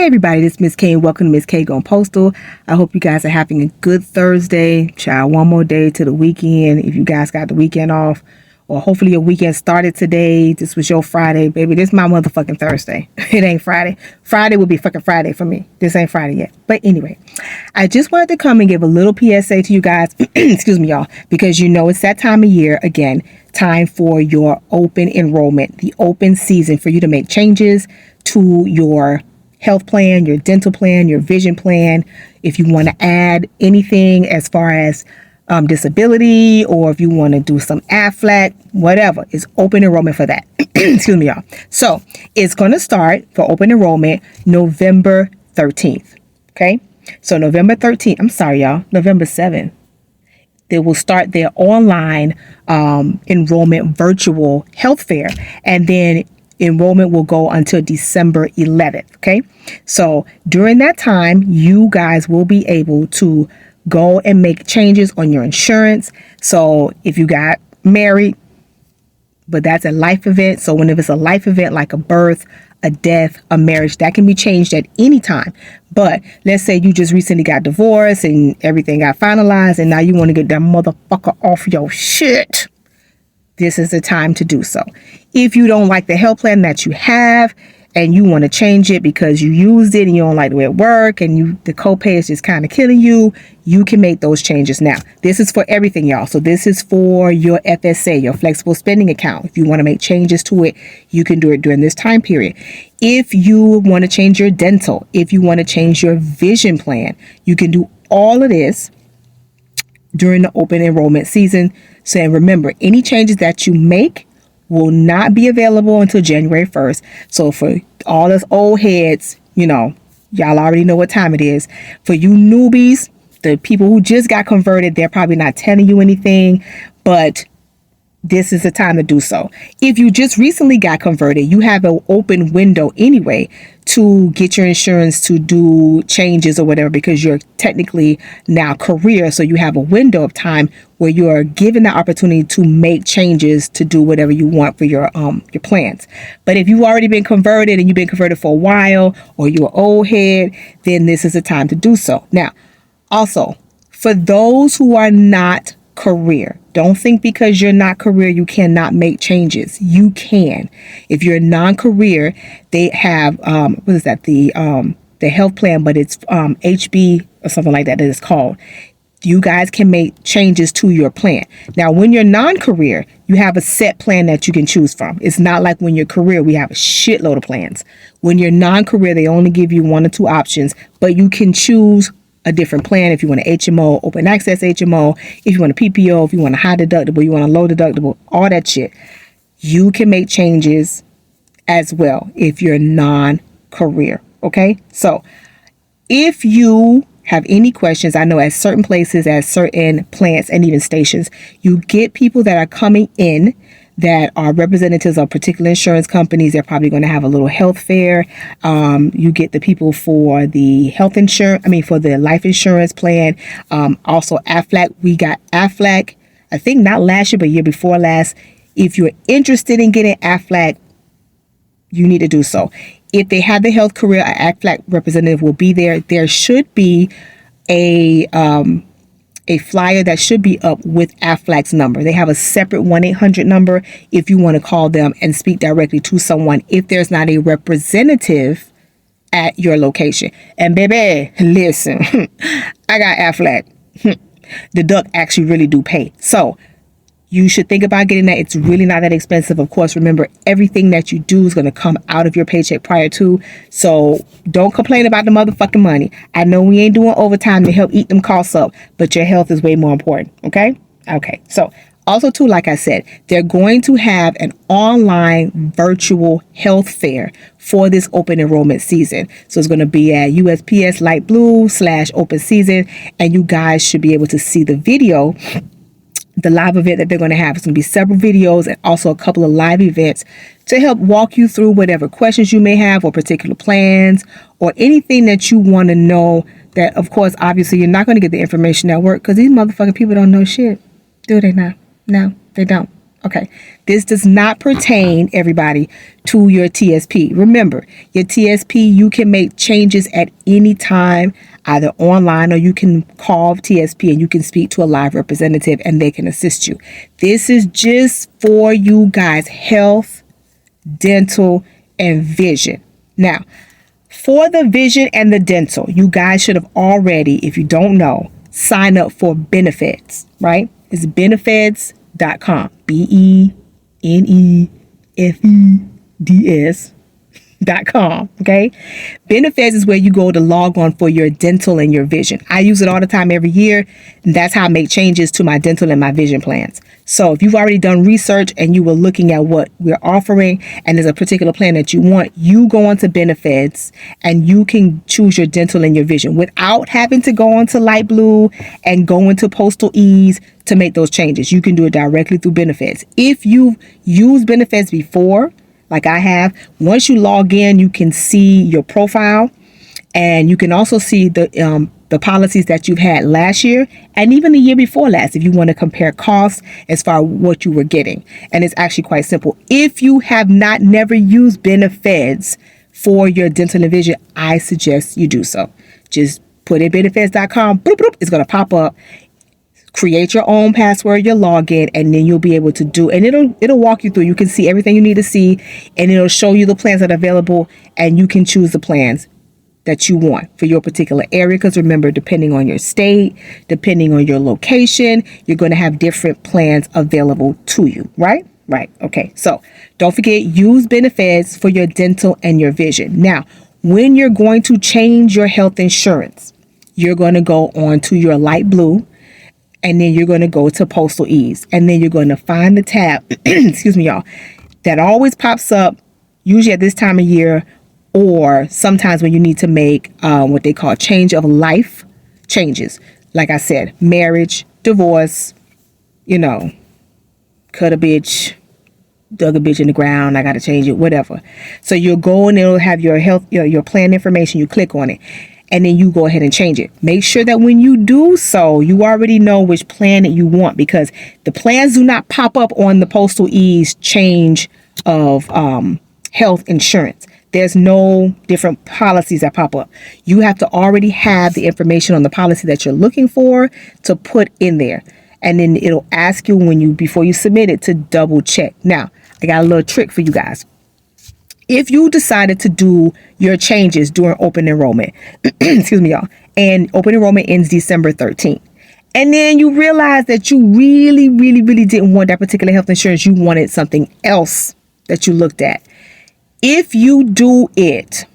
everybody, this is Miss K. Welcome to Miss K Going Postal. I hope you guys are having a good Thursday. Child, one more day to the weekend. If you guys got the weekend off, or hopefully your weekend started today. This was your Friday, baby. This is my motherfucking Thursday. It ain't Friday. Friday will be fucking Friday for me. This ain't Friday yet. But anyway, I just wanted to come and give a little PSA to you guys. Excuse me, y'all. Because you know it's that time of year, again, time for your open enrollment, the open season for you to make changes to your health plan, your dental plan, your vision plan. If you want to add anything as far as disability, or if you want to do some AFLAC, whatever, it's open enrollment for that. Excuse me, y'all. So it's going to start for open enrollment November 13th. Okay. So November 13th, I'm sorry, y'all, November 7th. They will start their online enrollment virtual health fair. And then enrollment will go until December 11th. Okay. So during that time, you guys will be able to go and make changes on your insurance. So if you got married, but that's a life event. So whenever it's a life event like a birth, a death, a marriage, that can be changed at any time. But let's say you just recently got divorced and everything got finalized, and now you want to get that motherfucker off your shit. This is the time to do so. If you don't like the health plan that you have and you want to change it because you used it and you don't like the way it works and the copay is just kind of killing you, you can make those changes now. This is for everything, y'all. So this is for your FSA, your flexible spending account. If you want to make changes to it, you can do it during this time period. If you want to change your dental, if you want to change your vision plan, you can do all of this during the open enrollment season. So remember, any changes that you make will not be available until January 1st. So for all us old heads, y'all already know what time it is. For you newbies, the people who just got converted, they're probably not telling you anything, but this is the time to do so. If you just recently got converted, you have an open window anyway to get your insurance to do changes or whatever, because you're technically now career. So you have a window of time where you are given the opportunity to make changes to do whatever you want for your plans. But if you've already been converted and you've been converted for a while, or you're an old head, then this is the time to do so. Now, also, for those who are not career, don't think because you're not career you cannot make changes. You can. If you're non-career, they have what is that, the health plan, but it's HB or something like that it's called. You guys can make changes to your plan. Now, when you're non-career, you have a set plan that you can choose from. It's not like when you're career, we have a shitload of plans. When you're non-career, they only give you one or two options, but you can choose a different plan if you want an HMO, open access HMO, if you want a PPO, if you want a high deductible, you want a low deductible, all that shit. You can make changes as well if you're non-career. Okay. So if you have any questions, I know at certain places, at certain plants and even stations, you get people that are coming in that are representatives of particular insurance companies. They're probably going to have a little health fair. You get the people for the health insurance, for the life insurance plan. Also AFLAC. We got AFLAC, I think not last year, but year before last. If you're interested in getting AFLAC, you need to do so. If they have the health career, an AFLAC representative will be there. There should be a flyer that should be up with AFLAC's number. They have a separate 1-800 number if you want to call them and speak directly to someone if there's not a representative at your location. And baby, listen, I got AFLAC. The duck actually really do pay. So you should think about getting that. It's really not that expensive. Of course, remember, everything that you do is going to come out of your paycheck prior to. So don't complain about the motherfucking money. I know we ain't doing overtime to help eat them costs up, but your health is way more important. Okay. Okay. So also too, like I said, they're going to have an online virtual health fair for this open enrollment season. So it's going to be at USPS light blue / open season. And you guys should be able to see the video. The live event that they're going to have is going to be several videos and also a couple of live events to help walk you through whatever questions you may have or particular plans or anything that you want to know. That, of course, obviously, you're not going to get the information at work because these motherfucking people don't know shit. Do they not? No, they don't. Okay, this does not pertain, everybody, to your TSP. Remember, your TSP, you can make changes at any time, either online or you can call TSP and you can speak to a live representative and they can assist you. This is just for you guys, health, dental, and vision. Now, for the vision and the dental, you guys should have already, if you don't know, sign up for benefits, right? It's benefits.com. benefeds.com. Okay. Benefits is where you go to log on for your dental and your vision. I use it all the time every year. And that's how I make changes to my dental and my vision plans. So if you've already done research and you were looking at what we're offering and there's a particular plan that you want, you go onto benefits and you can choose your dental and your vision without having to go onto Light Blue and go into Postal Ease to make those changes. You can do it directly through benefits. If you've used benefits before, like I have, once you log in, you can see your profile and you can also see the policies that you've had last year and even the year before last if you want to compare costs as far as what you were getting. And it's actually quite simple. If you have never used benefits for your dental and vision, I suggest you do so. Just put in benefits.com, boop, boop, it's going to pop up. Create your own password, your login, and then you'll be able to do, and it'll walk you through. You can see everything you need to see, and it'll show you the plans that are available, and you can choose the plans that you want for your particular area. Because remember, depending on your state, depending on your location, you're going to have different plans available to you, right? Right. Okay. So don't forget, use benefits for your dental and your vision. Now, when you're going to change your health insurance, you're going to go on to your Light Blue. And then you're going to go to Postal Ease. And then you're going to find the tab, excuse me, y'all, that always pops up, usually at this time of year, or sometimes when you need to make what they call change of life changes. Like I said, marriage, divorce, cut a bitch, dug a bitch in the ground, I got to change it, whatever. So you'll go and it'll have your health, your plan information, you click on it. And then you go ahead and change it. Make sure that when you do so, you already know which plan that you want, because the plans do not pop up on the Postal Ease change of health insurance. There's no different policies that pop up. You have to already have the information on the policy that you're looking for to put in there. And then it'll ask you before you submit it to double check. Now, I got a little trick for you guys. If you decided to do your changes during open enrollment, excuse me, y'all, and open enrollment ends December 13th, and then you realize that you really, really, really didn't want that particular health insurance, you wanted something else that you looked at. If you do it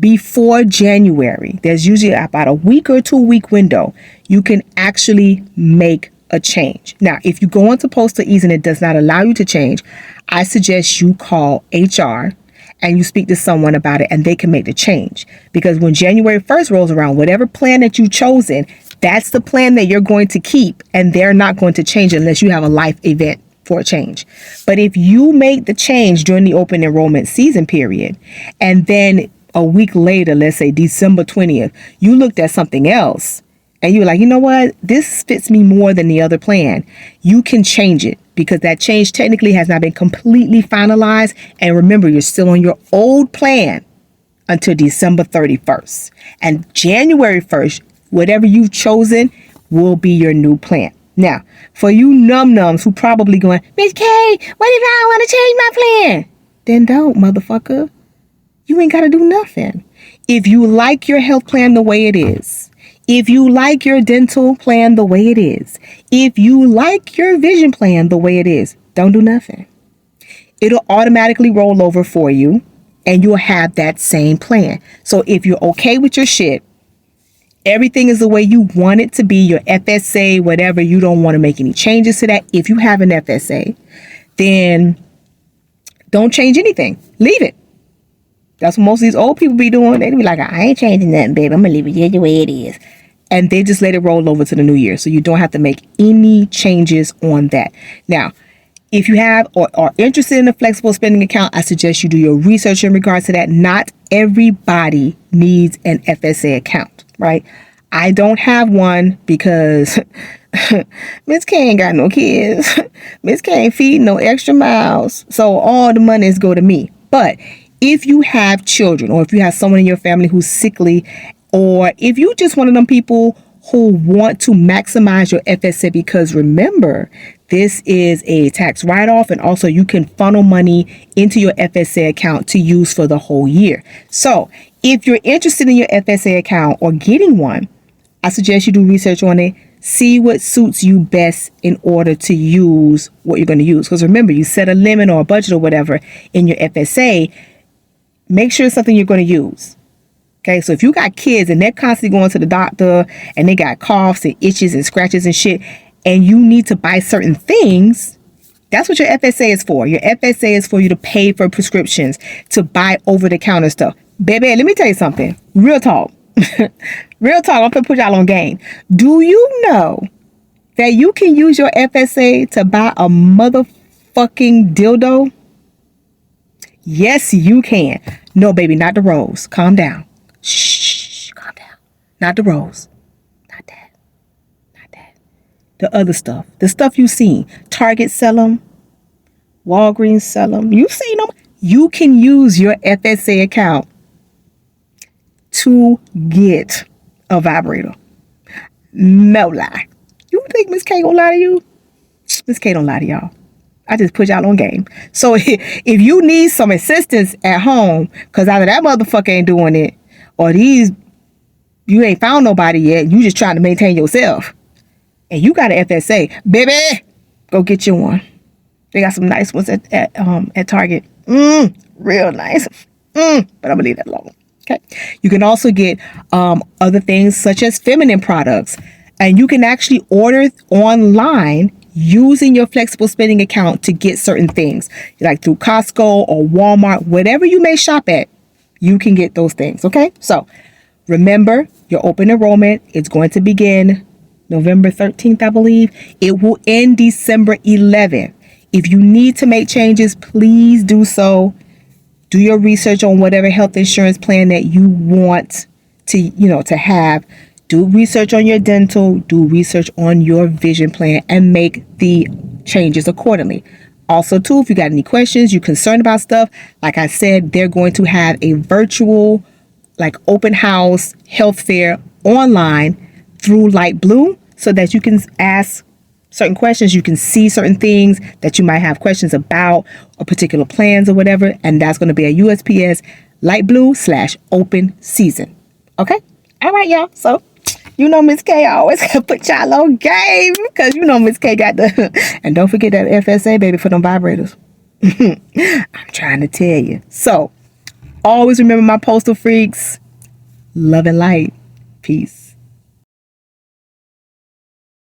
before January, there's usually about a week or 2 week window, you can actually make a change. Now, if you go into Postal Ease and it does not allow you to change, I suggest you call HR and you speak to someone about it and they can make the change. Because when January 1st rolls around, whatever plan that you've chosen, that's the plan that you're going to keep, and they're not going to change unless you have a life event for a change. But if you make the change during the open enrollment season period, and then a week later, let's say December 20th, you looked at something else, and you're like, you know what, this fits me more than the other plan, you can change it, because that change technically has not been completely finalized. And remember, you're still on your old plan until December 31st. And January 1st, whatever you've chosen will be your new plan. Now, for you num-nums who probably going, Miss K, what if I want to change my plan? Then don't, motherfucker. You ain't got to do nothing. If you like your health plan the way it is, if you like your dental plan the way it is, if you like your vision plan the way it is, don't do nothing. It'll automatically roll over for you and you'll have that same plan. So if you're okay with your shit, everything is the way you want it to be, your FSA, whatever, you don't want to make any changes to that. If you have an FSA, then don't change anything. Leave it. That's what most of these old people be doing. They be like, I ain't changing nothing, babe. I'm going to leave it just the way it is. And they just let it roll over to the new year. So you don't have to make any changes on that. Now, if you have or are interested in a flexible spending account, I suggest you do your research in regards to that. Not everybody needs an FSA account, right? I don't have one because Miss K ain't got no kids. Miss K ain't feeding no extra miles. So all the money is go to me. But if you have children, or if you have someone in your family who's sickly, or if you just one of them people who want to maximize your FSA, because remember, this is a tax write-off, and also you can funnel money into your FSA account to use for the whole year. So if you're interested in your FSA account or getting one, I suggest you do research on it. See what suits you best in order to use what you're going to use. Because remember, you set a limit or a budget or whatever in your FSA. Make sure it's something you're going to use. Okay, so if you got kids and they're constantly going to the doctor and they got coughs and itches and scratches and shit, and you need to buy certain things, that's what your FSA is for. Your FSA is for you to pay for prescriptions, to buy over-the-counter stuff. Baby, let me tell you something. Real talk. Real talk. I'm going to put y'all on game. Do you know that you can use your FSA to buy a motherfucking dildo? Yes, you can. No, baby, not the rose. Calm down. Shh, calm down. Not the rose. Not that. Not that. The other stuff. The stuff you've seen. Target sell them. Walgreens sell them. You've seen them. You can use your FSA account to get a vibrator. No lie. You think Miss K gonna lie to you? Miss K don't lie to y'all. I just put y'all on game. So if you need some assistance at home, because either that motherfucker ain't doing it, or you ain't found nobody yet, you just trying to maintain yourself, and you got an FSA, baby, go get you one. They got some nice ones at Target. Real nice. But I'm gonna leave that alone. Okay. You can also get other things such as feminine products, and you can actually order online using your flexible spending account to get certain things, like through Costco or Walmart, whatever you may shop at, you can get those things. Okay. So remember, your open enrollment is going to begin November 13th, I believe. It will end December 11th. If you need to make changes, please do so. Do your research on whatever health insurance plan that you want to have. Do research on your dental, do research on your vision plan, and make the changes accordingly. Also, too, if you got any questions, you're concerned about stuff, like I said, they're going to have a virtual, open house health fair online through Light Blue, so that you can ask certain questions. You can see certain things that you might have questions about, or particular plans or whatever. And that's going to be a USPS Light Blue /open season. Okay. All right, y'all. So, Miss K always put y'all on game, because Miss K got and don't forget that FSA, baby, for them vibrators. I'm trying to tell you. So, always remember, my postal freaks, love and light. Peace.